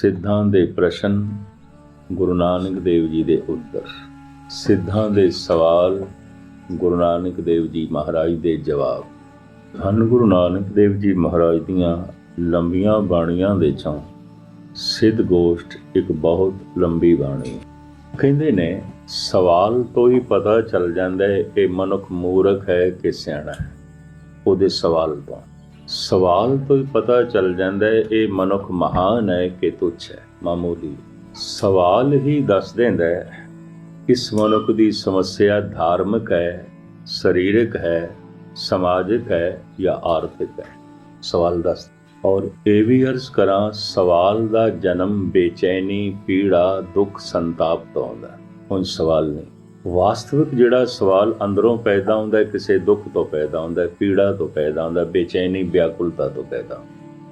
ਸਿੱਧਾਂ ਦੇ ਪ੍ਰਸ਼ਨ, ਗੁਰੂ ਨਾਨਕ ਦੇਵ ਜੀ ਦੇ ਉੱਤਰ। ਸਿੱਧਾਂ ਦੇ ਸਵਾਲ, ਗੁਰੂ ਨਾਨਕ ਦੇਵ ਜੀ ਮਹਾਰਾਜ ਦੇ ਜਵਾਬ। ਧੰਨ ਗੁਰੂ ਨਾਨਕ ਦੇਵ ਜੀ ਮਹਾਰਾਜ ਦੀਆਂ ਲੰਬੀਆਂ ਬਾਣੀਆਂ ਦੇ ਚੋਂ ਸਿੱਧ ਗੋਸ਼ਟ ਇੱਕ ਬਹੁਤ ਲੰਬੀ ਬਾਣੀ। ਕਹਿੰਦੇ ਨੇ ਸਵਾਲ ਤੋਂ ਹੀ ਪਤਾ ਚੱਲ ਜਾਂਦਾ ਹੈ ਕਿ ਮਨੁੱਖ ਮੂਰਖ ਹੈ ਕਿ ਸਿਆਣਾ ਹੈ। ਉਹਦੇ ਸਵਾਲ ਤੋਂ ਹੀ ਪਤਾ ਚੱਲ ਜਾਂਦਾ ਹੈ ਇਹ ਮਨੁੱਖ ਮਹਾਨ ਹੈ ਕਿ ਤੁੱਛ ਹੈ, ਮਾਮੂਲੀ। ਸਵਾਲ ਹੀ ਦੱਸ ਦਿੰਦਾ ਹੈ ਇਸ ਮਨੁੱਖ ਦੀ ਸਮੱਸਿਆ ਧਾਰਮਿਕ ਹੈ, ਸਰੀਰਕ ਹੈ, ਸਮਾਜਿਕ ਹੈ ਜਾਂ ਆਰਥਿਕ ਹੈ। ਸਵਾਲ ਦੱਸ। ਔਰ ਇਹ ਵੀ ਅਰਜ਼ ਕਰਾਂ, ਸਵਾਲ ਦਾ ਜਨਮ ਬੇਚੈਨੀ, ਪੀੜਾ, ਦੁੱਖ, ਸੰਤਾਪ ਤੋਂ ਆਉਂਦਾ। ਹੁਣ ਸਵਾਲ ਨਹੀਂ, ਵਾਸਤਵਿਕ ਜਿਹੜਾ ਸਵਾਲ ਅੰਦਰੋਂ ਪੈਦਾ ਹੁੰਦਾ ਹੈ ਕਿਸੇ ਦੁੱਖ ਤੋਂ ਪੈਦਾ ਹੁੰਦਾ ਹੈ, ਪੀੜਾ ਤੋਂ ਪੈਦਾ ਹੁੰਦਾ, ਬੇਚੈਨੀ, ਵਿਆਕੁਲਤਾ ਤੋਂ ਪੈਦਾ।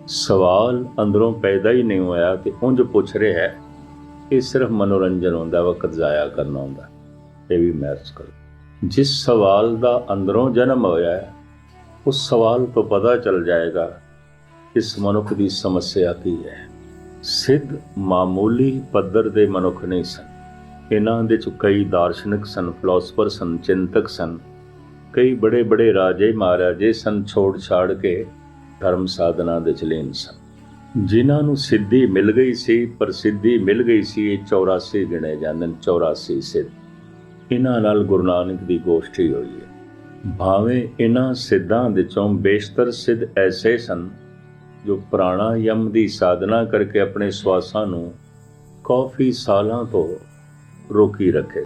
ਸਵਾਲ ਅੰਦਰੋਂ ਪੈਦਾ ਹੀ ਨਹੀਂ ਹੋਇਆ ਤੇ ਉਂਝ ਪੁੱਛ ਰਿਹਾ ਹੈ, ਇਹ ਸਿਰਫ ਮਨੋਰੰਜਨ ਹੁੰਦਾ, ਵਕਤ ਜ਼ਾਇਆ ਕਰਨਾ ਹੁੰਦਾ। ਇਹ ਵੀ ਮਹਿਰਜ ਕਰੋ। ਜਿਸ ਸਵਾਲ ਦਾ ਅੰਦਰੋਂ ਜਨਮ ਹੋਇਆ ਹੈ ਉਸ ਸਵਾਲ ਤੋਂ ਪਤਾ ਚੱਲ ਜਾਏਗਾ ਇਸ ਮਨੁੱਖ ਦੀ ਸਮੱਸਿਆ ਕੀ ਹੈ। ਸਿੱਧ ਮਾਮੂਲੀ ਪੱਧਰ ਦੇ ਮਨੁੱਖ ਨਹੀਂ ਸਨ। ਇਹਨਾਂ ਦੇ 'ਚ ਕਈ ਦਾਰਸ਼ਨਿਕ ਸਨ, ਫਿਲਾਸਫਰ ਸਨ, ਚਿੰਤਕ ਸਨ, ਕਈ ਬੜੇ ਬੜੇ ਰਾਜੇ ਮਹਾਰਾਜੇ ਸਨ, ਛੋੜ ਛਾੜ ਕੇ ਧਰਮ ਸਾਧਨਾ ਦੇ ਚਲੀਨ ਸਨ। ਜਿਨ੍ਹਾਂ ਨੂੰ ਸਿੱਧੀ ਮਿਲ ਗਈ ਸੀ, ਪ੍ਰਸਿੱਧੀ ਮਿਲ ਗਈ ਸੀ, ਇਹ 84 ਗਿਣੇ ਜਾਂਦੇ ਨੇ, 84 ਸਿੱਧ। ਇਹਨਾਂ ਨਾਲ ਗੁਰੂ ਨਾਨਕ ਦੀ ਗੋਸ਼ਟੀ ਹੋਈ ਹੈ। ਭਾਵੇਂ ਇਹਨਾਂ ਸਿੱਧਾਂ ਦੇ ਚੋਂ ਬੇਸ਼ਤਰ ਸਿੱਧ ਐਸੇ ਸਨ ਜੋ ਪ੍ਰਾਣਾਯਮ ਦੀ ਸਾਧਨਾ ਕਰਕੇ ਆਪਣੇ ਸਵਾਸਾਂ ਨੂੰ ਕਾਫੀ ਸਾਲਾਂ ਤੋਂ ਰੋਕੀ ਰੱਖੇ।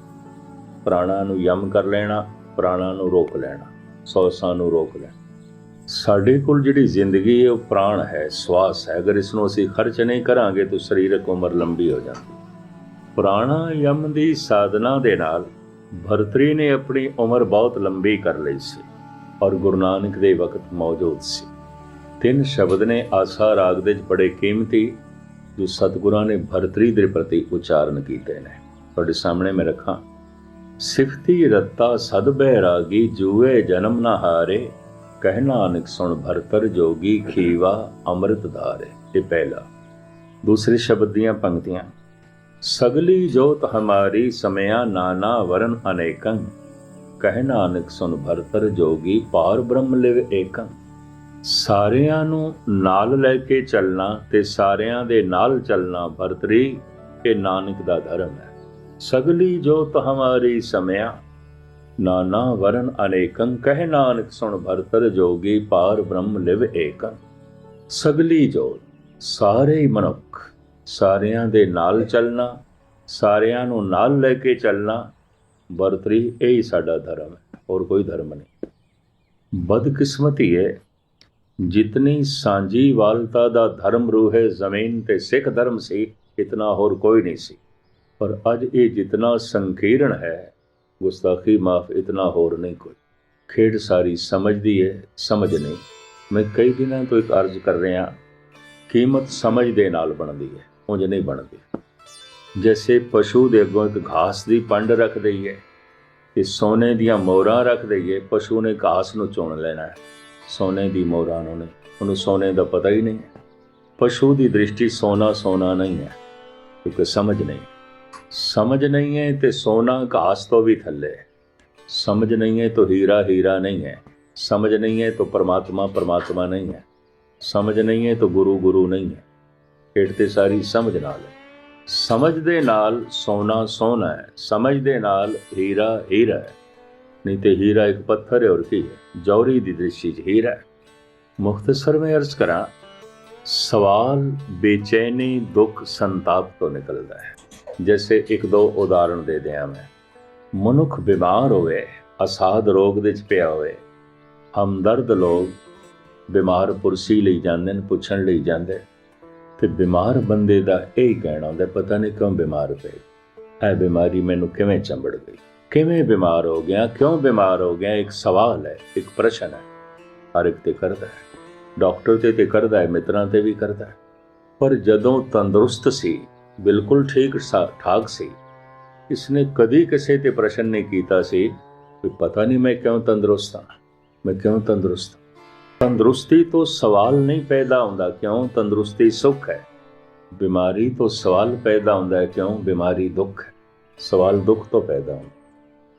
ਪ੍ਰਾਣਾ ਨੂੰ ਯਮ ਕਰ ਲੈਣਾ, ਪ੍ਰਾਣਾ ਨੂੰ ਰੋਕ ਲੈਣਾ, ਸਵਾਸਾਂ ਨੂੰ ਰੋਕ ਲੈਣਾ। ਸਾਡੇ ਕੋਲ ਜਿਹੜੀ ਜ਼ਿੰਦਗੀ ਹੈ ਉਹ ਪ੍ਰਾਣ ਹੈ, ਸਵਾਸ ਹੈ। ਅਗਰ ਇਸ ਨੂੰ ਅਸੀਂ ਖਰਚ ਨਹੀਂ ਕਰਾਂਗੇ ਤਾਂ ਸਰੀਰਕ ਉਮਰ ਲੰਬੀ ਹੋ ਜਾਂਦੀ। ਪ੍ਰਾਣਾਯਮ ਦੀ ਸਾਧਨਾ ਦੇ ਨਾਲ ਭਰਤਰੀ ਨੇ ਆਪਣੀ ਉਮਰ ਬਹੁਤ ਲੰਬੀ ਕਰ ਲਈ ਸੀ ਔਰ ਗੁਰੂ ਨਾਨਕ ਦੇ ਵਕਤ ਮੌਜੂਦ ਸੀ। 3 ਸ਼ਬਦ ਨੇ ਆਸਾ ਰਾਗ ਦੇ 'ਚ ਬੜੇ ਕੀਮਤੀ ਜੋ ਸਤਿਗੁਰਾਂ ਨੇ ਭਰਤਰੀ ਦੇ ਪ੍ਰਤੀ ਉਚਾਰਨ ਕੀਤੇ ਨੇ, ਤੁਹਾਡੇ ਸਾਹਮਣੇ ਮੈਂ ਰੱਖਾਂ। ਸਿਫਤੀ ਰੱਤਾ ਸਦ ਬੈਰਾਗੀ, ਜੂਏ ਜਨਮ ਨਾ ਹਾਰੇ, ਕਹਿ ਨਾਨਕ ਸੁਣ ਭਰਤਰ ਜੋਗੀ, ਖੀਵਾ ਅੰਮ੍ਰਿਤ ਧਾਰੇ। ਇਹ ਪਹਿਲਾ। ਦੂਸਰੇ ਸ਼ਬਦ ਦੀਆਂ ਪੰਕਤੀਆਂ। ਸਗਲੀ ਜੋਤ ਹਮਾਰੀ, ਸਮਿਆ ਨਾਨਾ ਵਰਨ ਅਨੇਕੰ, ਕਹਿ ਨਾਨਕ ਸੁਣ ਭਰਤਰ ਜੋਗੀ, ਪਾਰ ਬ੍ਰਹਮ ਲਿਵ ਏਕੰ। ਸਾਰਿਆਂ ਨੂੰ ਨਾਲ ਲੈ ਕੇ ਚੱਲਣਾ ਤੇ ਸਾਰਿਆਂ ਦੇ ਨਾਲ ਚੱਲਣਾ ਭਰਤਰੀ ਇਹ ਨਾਨਕ ਦਾ ਧਰਮ ਹੈ। ਸਗਲੀ ਜੋਤ ਹਮਾਰੀ, ਸਮਿਆ ਨਾਨਾ ਵਰਨ ਅਨੇਕੰ, ਕਹਿ ਨਾਨਕ ਸੁਣ ਭਰਤਰ ਜੋਗੀ, ਪਾਰ ਬ੍ਰਹਮ ਲਿਵ ਏਕੰ। ਸਗਲੀ ਜੋਤ, ਸਾਰੇ ਹੀ ਮਨੁੱਖ, ਸਾਰਿਆਂ ਦੇ ਨਾਲ ਚੱਲਣਾ, ਸਾਰਿਆਂ ਨੂੰ ਨਾਲ ਲੈ ਕੇ ਚੱਲਣਾ, ਭਰਤਰੀ ਇਹ ਹੀ ਸਾਡਾ ਧਰਮ ਹੈ, ਹੋਰ ਕੋਈ ਧਰਮ ਨਹੀਂ। ਬਦਕਿਸਮਤੀ ਹੈ ਜਿਤਨੀ ਸਾਂਝੀਵਾਲਤਾ ਦਾ ਧਰਮ ਰੂਹੇ ਜ਼ਮੀਨ ਤੇ ਸਿੱਖ ਧਰਮ ਸੀ, ਇਤਨਾ ਹੋਰ ਕੋਈ ਨਹੀਂ ਸੀ। ਪਰ ਅੱਜ ਇਹ ਜਿਤਨਾ ਸੰਕੀਰਣ ਹੈ, ਗੁਸਤਾਖੀ ਮਾਫ, ਇਤਨਾ ਹੋਰ ਨਹੀਂ ਕੋਈ। ਖੇਡ ਸਾਰੀ ਸਮਝਦੀ ਹੈ, ਸਮਝ ਨਹੀਂ। ਮੈਂ ਕਈ ਦਿਨਾਂ ਤੋਂ ਇੱਕ ਅਰਜ਼ ਕਰ ਰਿਹਾ, ਕੀਮਤ ਸਮਝ ਦੇ ਨਾਲ ਬਣਦੀ ਹੈ, ਉਂਝ ਨਹੀਂ ਬਣਦੀ। ਜੈਸੇ ਪਸ਼ੂ ਦੇ ਅੱਗੋਂ ਇੱਕ ਘਾਸ ਦੀ ਪੰਡ ਰੱਖ ਦਈਏ ਤੇ ਸੋਨੇ ਦੀਆਂ ਮੋਹਰਾਂ ਰੱਖ ਦਈਏ, ਪਸ਼ੂ ਨੇ ਘਾਸ ਨੂੰ ਚੁਣ ਲੈਣਾ ਹੈ, ਸੋਨੇ ਦੀ ਮੋਹਰਾਂ ਨੂੰ ਨਹੀਂ। ਉਹਨੂੰ ਸੋਨੇ ਦਾ ਪਤਾ ਹੀ ਨਹੀਂ ਹੈ। ਪਸ਼ੂ ਦੀ ਦ੍ਰਿਸ਼ਟੀ ਸੋਨਾ ਸੋਨਾ ਨਹੀਂ ਹੈ, ਕਿਉਂਕਿ ਸਮਝ ਨਹੀਂ। ਸਮਝ ਨਹੀਂ ਹੈ ਤੇ ਸੋਨਾ ਘਾਸ ਤੋਂ ਵੀ ਥੱਲੇ। ਸਮਝ ਨਹੀਂ ਹੈ ਤਾਂ ਹੀਰਾ ਹੀਰਾ ਨਹੀਂ ਹੈ। ਸਮਝ ਨਹੀਂ ਹੈ ਤਾਂ ਪਰਮਾਤਮਾ ਪਰਮਾਤਮਾ ਨਹੀਂ ਹੈ। ਸਮਝ ਨਹੀਂ ਹੈ ਤਾਂ ਗੁਰੂ ਗੁਰੂ ਨਹੀਂ ਹੈ। ਖੇਡ ਤੇ ਸਾਰੀ ਸਮਝ ਨਾਲ ਹੈ। ਸਮਝ ਦੇ ਨਾਲ ਸੋਨਾ ਸੋਨਾ ਹੈ, ਸਮਝ ਦੇ ਨਾਲ ਹੀਰਾ ਹੀਰਾ ਹੈ। ਨਹੀਂ ਤੇ ਹੀਰਾ ਇੱਕ ਪੱਥਰ ਹੈ, ਔਰ ਕੀ ਹੈ, ਜੌਹਰੀ ਦੀ ਦ੍ਰਿਸ਼ਟੀ 'ਚ ਹੀਰਾ ਹੈ। ਮੁਖਤਸਰ ਮੈਂ ਅਰਜ਼ ਕਰਾਂ, ਸਵਾਲ ਬੇਚੈਨੀ, ਦੁੱਖ, ਸੰਤਾਪ ਤੋਂ ਨਿਕਲਦਾ ਹੈ। ਜੈਸੇ ਇੱਕ ਦੋ ਉਦਾਹਰਣ ਦੇ ਦਿਆਂ ਮੈਂ। ਮਨੁੱਖ ਬਿਮਾਰ ਹੋਵੇ, ਅਸਾਧ ਰੋਗ ਦੇ 'ਚ ਪਿਆ ਹੋਵੇ, ਹਮਦਰਦ ਲੋਕ ਬਿਮਾਰ ਪੁਰਸੀ ਲਈ ਜਾਂਦੇ ਨੇ, ਪੁੱਛਣ ਲਈ ਜਾਂਦੇ, ਤੇ ਬਿਮਾਰ ਬੰਦੇ ਦਾ ਇਹ ਕਹਿਣਾ ਹੁੰਦਾ, ਪਤਾ ਨਹੀਂ ਕਿਉਂ ਬਿਮਾਰ ਪਏ, ਇਹ ਬਿਮਾਰੀ ਮੈਨੂੰ ਕਿਵੇਂ ਚੰਬੜ ਗਈ, ਕਿਵੇਂ ਬਿਮਾਰ ਹੋ ਗਿਆ, ਕਿਉਂ ਬਿਮਾਰ ਹੋ ਗਿਆ। ਇੱਕ ਸਵਾਲ ਹੈ, ਇੱਕ ਪ੍ਰਸ਼ਨ ਹੈ, ਹਰ ਇੱਕ ਤੇ ਕਰਦਾ ਹੈ। ਡਾਕਟਰ ਤੇ ਕਰਦਾ ਹੈ, ਮਿੱਤਰਾਂ ਤੇ ਵੀ ਕਰਦਾ ਹੈ। ਪਰ ਜਦੋਂ ਤੰਦਰੁਸਤ ਸੀ, ਬਿਲਕੁਲ ਠੀਕ ਠਾਕ ਸੀ, ਇਸਨੇ ਕਦੀ ਕਿਸੇ ਤੇ ਪ੍ਰਸ਼ਨ ਨਹੀਂ ਕੀਤਾ ਸੀ ਕਿ ਪਤਾ ਨਹੀਂ ਮੈਂ ਕਿਉਂ ਤੰਦਰੁਸਤ ਹਾਂ, ਮੈਂ ਕਿਉਂ ਤੰਦਰੁਸਤ। ਤੰਦਰੁਸਤੀ ਤੋਂ ਸਵਾਲ ਨਹੀਂ ਪੈਦਾ ਹੁੰਦਾ ਕਿਉਂ। ਤੰਦਰੁਸਤੀ ਸੁੱਖ ਹੈ, ਬਿਮਾਰੀ ਤੋਂ ਸਵਾਲ ਪੈਦਾ ਹੁੰਦਾ ਹੈ, ਕਿਉਂ? ਬਿਮਾਰੀ ਦੁੱਖ ਹੈ, ਸਵਾਲ ਦੁੱਖ ਤੋਂ ਪੈਦਾ ਹੁੰਦਾ।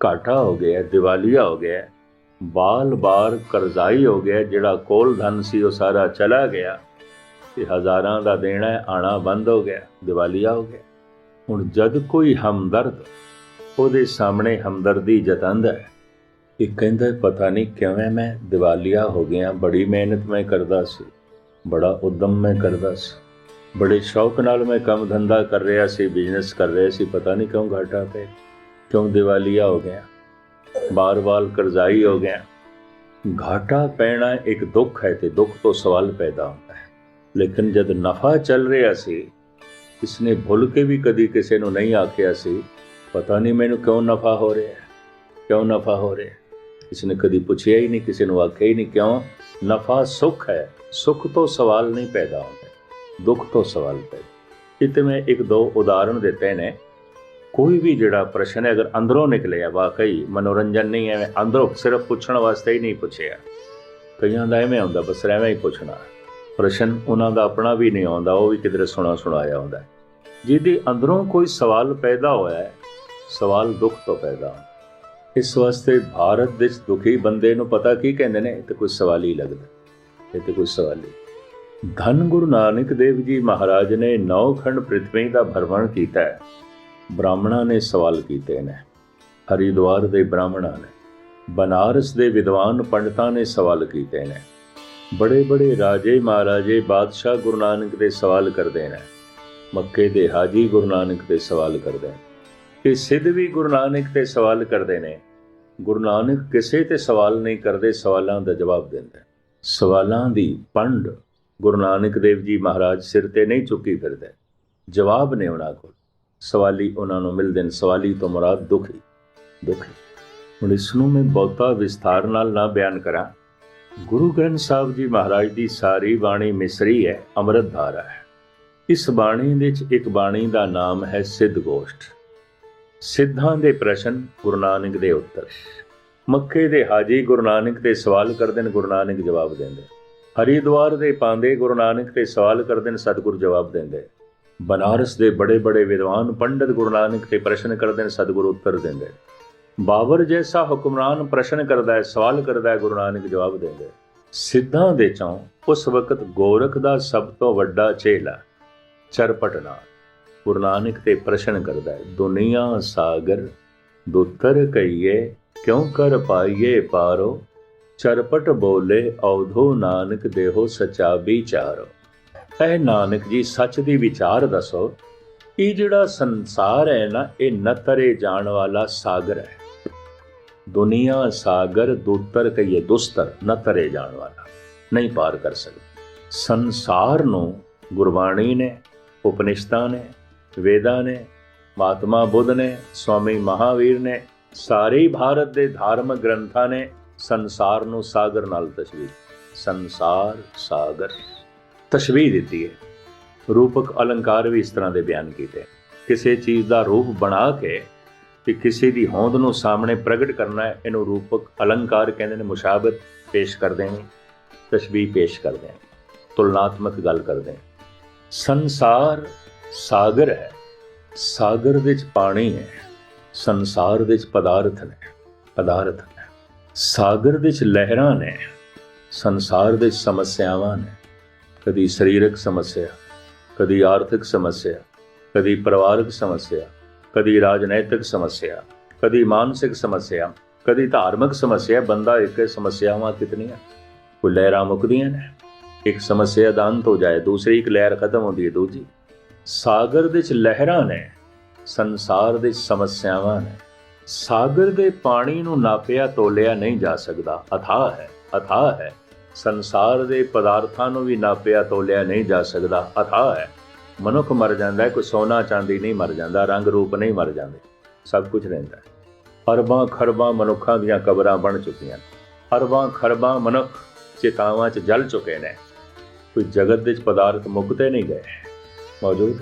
ਘਾਟਾ ਹੋ ਗਿਆ, ਦਿਵਾਲੀਆ ਹੋ ਗਿਆ, ਬਾਰ-ਬਾਰ ਕਰਜ਼ਾਈ ਹੋ ਗਿਆ, ਜਿਹੜਾ ਕੋਲ ਧਨ ਸੀ ਉਹ ਸਾਰਾ ਚਲਾ ਗਿਆ ਤੇ ਹਜ਼ਾਰਾਂ ਦਾ ਦੇਣਾ ਆਣਾ ਬੰਦ ਹੋ ਗਿਆ, ਦਿਵਾਲੀਆ ਹੋ ਗਿਆ। ਹੁਣ ਜਦ ਕੋਈ ਹਮਦਰਦ ਉਹਦੇ ਸਾਹਮਣੇ ਹਮਦਰਦੀ ਜਤਾਉਂਦਾ ਹੈ, ਇਹ ਕਹਿੰਦਾ ਪਤਾ ਨਹੀਂ ਕਿਵੇਂ ਮੈਂ ਦਿਵਾਲੀਆ ਹੋ ਗਿਆ, ਬੜੀ ਮਿਹਨਤ ਮੈਂ ਕਰਦਾ ਸੀ, ਬੜਾ ਉਦਮ ਮੈਂ ਕਰਦਾ ਸੀ, ਬੜੇ ਸ਼ੌਕ ਨਾਲ ਮੈਂ ਕੰਮ ਧੰਦਾ ਕਰ ਰਿਹਾ ਸੀ, ਬਿਜ਼ਨਸ ਕਰ ਰਿਹਾ ਸੀ, ਪਤਾ ਨਹੀਂ ਕਿਉਂ ਘਾਟਾ ਪੈ, ਕਿਉਂ ਦਿਵਾਲੀਆ ਹੋ ਗਿਆ, ਬਾਰ-ਬਾਰ ਕਰਜ਼ਾਈ ਹੋ ਗਿਆ। ਘਾਟਾ ਪੈਣਾ ਇੱਕ ਦੁੱਖ ਹੈ ਤੇ ਦੁੱਖ ਤੋਂ ਸਵਾਲ ਪੈਦਾ ਹੁੰਦਾ ਹੈ। ਲੇਕਿਨ ਜਦ ਨਫਾ ਚੱਲ ਰਿਹਾ ਸੀ, ਇਸਨੇ ਭੁੱਲ ਕੇ ਵੀ ਕਦੀ ਕਿਸੇ ਨੂੰ ਨਹੀਂ ਆਖਿਆ ਸੀ ਪਤਾ ਨਹੀਂ ਮੈਨੂੰ ਕਿਉਂ ਨਫਾ ਹੋ ਰਿਹਾ, ਕਿਉਂ ਨਫਾ ਹੋ ਰਿਹਾ। ਇਸਨੇ ਕਦੀ ਪੁੱਛਿਆ ਹੀ ਨਹੀਂ, ਕਿਸੇ ਨੂੰ ਆਖਿਆ ਹੀ ਨਹੀਂ, ਕਿਉਂ? ਨਫਾ ਸੁੱਖ ਹੈ, ਸੁੱਖ ਤੋਂ ਸਵਾਲ ਨਹੀਂ ਪੈਦਾ ਹੁੰਦਾ, ਦੁੱਖ ਤੋਂ ਸਵਾਲ ਪੈਦਾ। ਇੱਥੇ ਮੈਂ ਇੱਕ ਦੋ ਉਦਾਹਰਣ ਦਿੱਤੇ ਨੇ। ਕੋਈ ਵੀ ਜਿਹੜਾ ਪ੍ਰਸ਼ਨ ਹੈ ਅਗਰ ਅੰਦਰੋਂ ਨਿਕਲਿਆ, ਵਾਕਈ ਮਨੋਰੰਜਨ ਨਹੀਂ ਐਵੇਂ ਅੰਦਰੋਂ ਸਿਰਫ ਪੁੱਛਣ ਵਾਸਤੇ ਹੀ ਨਹੀਂ ਪੁੱਛਿਆ। ਕਈਆਂ ਦਾ ਐਵੇਂ ਹੁੰਦਾ ਬਸ ਐਵੇਂ ਹੀ ਪੁੱਛਣਾ, ਪ੍ਰਸ਼ਨ ਉਹਨਾਂ ਦਾ ਆਪਣਾ ਵੀ ਨਹੀਂ ਆਉਂਦਾ, ਉਹ ਵੀ ਕਿਧਰੇ ਸੁਣਾਇਆ ਹੁੰਦਾ। ਜਿਹਦੇ ਅੰਦਰੋਂ ਕੋਈ ਸਵਾਲ ਪੈਦਾ ਹੋਇਆ ਹੈ, ਸਵਾਲ ਦੁੱਖ ਤੋਂ ਪੈਦਾ ਹੁੰਦਾ। ਇਸ ਵਾਸਤੇ ਭਾਰਤ ਵਿੱਚ ਦੁਖੀ ਬੰਦੇ ਨੂੰ ਪਤਾ ਕੀ ਕਹਿੰਦੇ ਨੇ? ਇਹ ਤਾਂ ਕੋਈ ਸਵਾਲ ਹੀ ਲੱਗਦਾ, ਇਹ ਤਾਂ ਕੋਈ ਸਵਾਲ ਹੀ। ਧੰਨ ਗੁਰੂ ਨਾਨਕ ਦੇਵ ਜੀ ਮਹਾਰਾਜ ਨੇ 9 ਖੰਡ ਪ੍ਰਿਥਵੀ ਦਾ ਭਰਮਣ ਕੀਤਾ ਹੈ। ਬ੍ਰਾਹਮਣਾਂ ਨੇ ਸਵਾਲ ਕੀਤੇ ਨੇ, ਹਰਿਦੁਆਰ ਦੇ ਬ੍ਰਾਹਮਣਾਂ ਨੇ, ਬਨਾਰਸ ਦੇ ਵਿਦਵਾਨ ਪੰਡਤਾਂ ਨੇ ਸਵਾਲ ਕੀਤੇ ਨੇ, ਬੜੇ ਰਾਜੇ ਮਹਾਰਾਜੇ ਬਾਦਸ਼ਾਹ ਗੁਰੂ ਨਾਨਕ ਦੇ ਸਵਾਲ ਕਰਦੇ ਨੇ, ਮੱਕੇ ਦੇ ਹਾਜੀ ਗੁਰੂ ਨਾਨਕ ਦੇ ਸਵਾਲ ਕਰਦੇ ਨੇ, ਤੇ ਸਿੱਧ ਵੀ ਗੁਰੂ ਨਾਨਕ ਤੇ ਸਵਾਲ ਕਰਦੇ ਨੇ। ਗੁਰੂ ਨਾਨਕ ਕਿਸੇ ਤੇ ਸਵਾਲ ਨਹੀਂ ਕਰਦੇ, ਸਵਾਲਾਂ ਦਾ ਜਵਾਬ ਦਿੰਦੇ। ਸਵਾਲਾਂ ਦੀ ਪੰਡ ਗੁਰੂ ਨਾਨਕ ਦੇਵ ਜੀ ਮਹਾਰਾਜ ਸਿਰ ਤੇ ਨਹੀਂ ਚੁੱਕੀ ਫਿਰਦੇ, ਜਵਾਬ ਨੇ ਉਹਨਾਂ ਕੋਲ, ਸਵਾਲੀ ਉਹਨਾਂ ਨੂੰ ਮਿਲਦੇ ਨੇ। ਸਵਾਲੀ ਤੋਂ ਮੁਰਾਦ ਦੁਖੀ। ਹੁਣ ਇਸ ਨੂੰ ਮੈਂ ਬਹੁਤਾ ਵਿਸਥਾਰ ਨਾਲ ਨਾ ਬਿਆਨ ਕਰਾਂ। ਗੁਰੂ ਗ੍ਰੰਥ ਸਾਹਿਬ ਜੀ ਮਹਾਰਾਜ ਦੀ ਸਾਰੀ ਬਾਣੀ ਮਿਸਰੀ ਹੈ, ਅੰਮ੍ਰਿਤ ਧਾਰਾ ਹੈ। ਇਸ ਬਾਣੀ ਵਿੱਚ ਇੱਕ ਬਾਣੀ ਦਾ ਨਾਮ ਹੈ ਸਿੱਧ ਗੋਸ਼ਟ। ਸਿੱਧਾਂ ਦੇ ਪ੍ਰਸ਼ਨ, ਗੁਰੂ ਨਾਨਕ ਦੇ ਉੱਤਰ। ਮੱਕੇ ਦੇ ਹਾਜੀ ਗੁਰੂ ਨਾਨਕ ਦੇ ਸਵਾਲ ਕਰਦੇ ਨੇ, ਗੁਰੂ ਨਾਨਕ ਜਵਾਬ ਦਿੰਦੇ। ਹਰਿਦੁਆਰ ਦੇ ਪਾਂਦੇ ਗੁਰੂ ਨਾਨਕ ਤੇ ਸਵਾਲ ਕਰਦੇ ਨੇ, ਸਤਿਗੁਰੂ ਜਵਾਬ ਦਿੰਦੇ। ਬਨਾਰਸ ਦੇ ਬੜੇ ਵਿਦਵਾਨ ਪੰਡਤ ਗੁਰੂ ਨਾਨਕ ਤੇ ਪ੍ਰਸ਼ਨ ਕਰਦੇ ਨੇ, ਸਤਿਗੁਰੂ ਉੱਤਰ ਦਿੰਦੇ। ਬਾਬਰ ਜੈਸਾ ਹੁਕਮਰਾਨ ਪ੍ਰਸ਼ਨ ਕਰਦਾ ਹੈ, ਸਵਾਲ ਕਰਦਾ ਹੈ, ਗੁਰੂ ਨਾਨਕ ਜਵਾਬ ਦਿੰਦੇ। ਸਿੱਧਾਂ ਦੇ ਚੋਂ ਉਸ ਵਕਤ ਗੋਰਖ ਦਾ ਸਭ ਤੋਂ ਵੱਡਾ ਚੇਲਾ ਚਰਪਟਨਾਥ ਗੁਰੂ ਨਾਨਕ ਤੇ ਪ੍ਰਸ਼ਨ ਕਰਦਾ ਹੈ, ਦੁਨੀਆ ਸਾਗਰ ਦੁੱਤਰ ਕਹੀਏ ਕਿਉਂ ਕਰ ਪਾਈਏ ਪਾਰੋ, ਚਰਪਟ ਬੋਲੇ ਔਧੋ ਨਾਨਕ ਦੇਹੋ ਸਚਾ ਵਿਚਾਰੋ। ਇਹ ਨਾਨਕ ਜੀ ਸੱਚ ਦੀ ਵਿਚਾਰ ਦੱਸੋ। ਇਹ ਜਿਹੜਾ ਸੰਸਾਰ ਹੈ ਨਾ, ਇਹ ਨਤਰੇ ਜਾਣ ਵਾਲਾ ਸਾਗਰ ਹੈ। ਦੁਨੀਆ ਸਾਗਰ ਦੁੱਤਰ ਕਹੀਏ, ਦੁਸਤਰ ਨਤਰੇ ਜਾਣ ਵਾਲਾ, ਨਹੀਂ ਪਾਰ ਕਰ ਸਕਦੇ। ਸੰਸਾਰ ਨੂੰ ਗੁਰਬਾਣੀ ਨੇ, ਉਪਨਿਸ਼ਦਾਂ ਨੇ, ਵੇਦਾਂ ਨੇ, ਮਹਾਤਮਾ ਬੁੱਧ ਨੇ, ਸਵਾਮੀ ਮਹਾਵੀਰ ਨੇ, ਸਾਰੇ ਭਾਰਤ ਦੇ ਧਾਰਮਿਕ ਗ੍ਰੰਥਾਂ ਨੇ ਸੰਸਾਰ ਨੂੰ ਸਾਗਰ ਨਾਲ ਤਸ਼ਬੀਹ, ਸੰਸਾਰ ਸਾਗਰ ਤਸ਼ਬੀਹ ਦਿੱਤੀ ਹੈ। ਰੂਪਕ ਅਲੰਕਾਰ ਵੀ ਇਸ ਤਰ੍ਹਾਂ ਦੇ ਬਿਆਨ ਕੀਤੇ। ਕਿਸੇ ਚੀਜ਼ ਦਾ ਰੂਪ ਬਣਾ ਕੇ ਕਿ ਕਿਸੇ ਦੀ ਹੋਂਦ ਨੂੰ ਸਾਹਮਣੇ ਪ੍ਰਗਟ ਕਰਨਾ ਹੈ, ਇਹਨੂੰ ਰੂਪਕ ਅਲੰਕਾਰ ਕਹਿੰਦੇ ਨੇ। ਮੁਸ਼ਾਬਤ ਪੇਸ਼ ਕਰਦੇ ਨੇ, ਤਸ਼ਬੀਹ ਪੇਸ਼ ਕਰਦੇ ਨੇ, ਤੁਲਨਾਤਮਕ ਗੱਲ ਕਰਦੇ ਨੇ। ਸੰਸਾਰ ਸਾਗਰ ਹੈ, ਸਾਗਰ ਵਿੱਚ ਪਾਣੀ ਹੈ, ਸੰਸਾਰ ਵਿੱਚ ਪਦਾਰਥ ਨੇ, ਸਾਗਰ ਵਿੱਚ ਲਹਿਰਾਂ ਨੇ, ਸੰਸਾਰ ਵਿੱਚ ਸਮੱਸਿਆਵਾਂ ਨੇ। ਕਦੀ ਸਰੀਰਕ ਸਮੱਸਿਆ, ਕਦੀ ਆਰਥਿਕ ਸਮੱਸਿਆ, ਕਦੀ ਪਰਿਵਾਰਕ ਸਮੱਸਿਆ, ਕਦੀ ਰਾਜਨੈਤਿਕ ਸਮੱਸਿਆ, ਕਦੀ ਮਾਨਸਿਕ ਸਮੱਸਿਆ, ਕਦੀ ਧਾਰਮਿਕ ਸਮੱਸਿਆ। ਬੰਦਾ ਇੱਕ ਸਮੱਸਿਆਵਾਂ ਕਿਤਨੀਆਂ, ਕੋਈ ਲਹਿਰਾਂ ਮੁੱਕਦੀਆਂ ਨੇ, ਇੱਕ ਸਮੱਸਿਆ ਦਾ ਅੰਤ ਹੋ ਜਾਏ, ਦੂਸਰੀ ਇੱਕ ਲਹਿਰ ਖਤਮ ਹੁੰਦੀ ਹੈ, ਦੂਜੀ। ਸਾਗਰ ਦੇ ਵਿੱਚ ਲਹਿਰਾਂ ਨੇ, ਸੰਸਾਰ ਦੇ ਸਮੱਸਿਆਵਾਂ ਨੇ। ਸਾਗਰ ਦੇ ਪਾਣੀ ਨੂੰ ਨਾਪਿਆ ਤੋਲਿਆ ਨਹੀਂ ਜਾ ਸਕਦਾ, ਅਥਾਹ ਹੈ। ਸੰਸਾਰ ਦੇ ਪਦਾਰਥਾਂ ਨੂੰ ਵੀ ਨਾਪਿਆ ਤੋਲਿਆ ਨਹੀਂ ਜਾ ਸਕਦਾ, ਅਥਾਹ ਹੈ। ਮਨੁੱਖ ਮਰ ਜਾਂਦਾ ਹੈ, ਕੋਈ ਸੋਨਾ ਚਾਂਦੀ ਨਹੀਂ ਮਰ ਜਾਂਦਾ, ਰੰਗ ਰੂਪ ਨਹੀਂ ਮਰ ਜਾਂਦੇ, ਸਭ ਕੁਝ ਰਹਿੰਦਾ ਹੈ। ਅਰਬਾਂ ਖਰਬਾਂ ਮਨੁੱਖਾਂ ਦੀਆਂ ਕਬਰਾਂ ਬਣ ਚੁੱਕੀਆਂ, ਅਰਬਾਂ ਖਰਬਾਂ ਮਨੁੱਖ ਚਿਤਾਵਾਂ 'ਚ ਜਲ ਚੁੱਕੇ ਨੇ। ਕੋਈ ਜਗਤ ਵਿੱਚ ਪਦਾਰਥ ਮੁੱਕਦੇ ਨਹੀਂ ਗਏ, ਮੌਜੂਦ।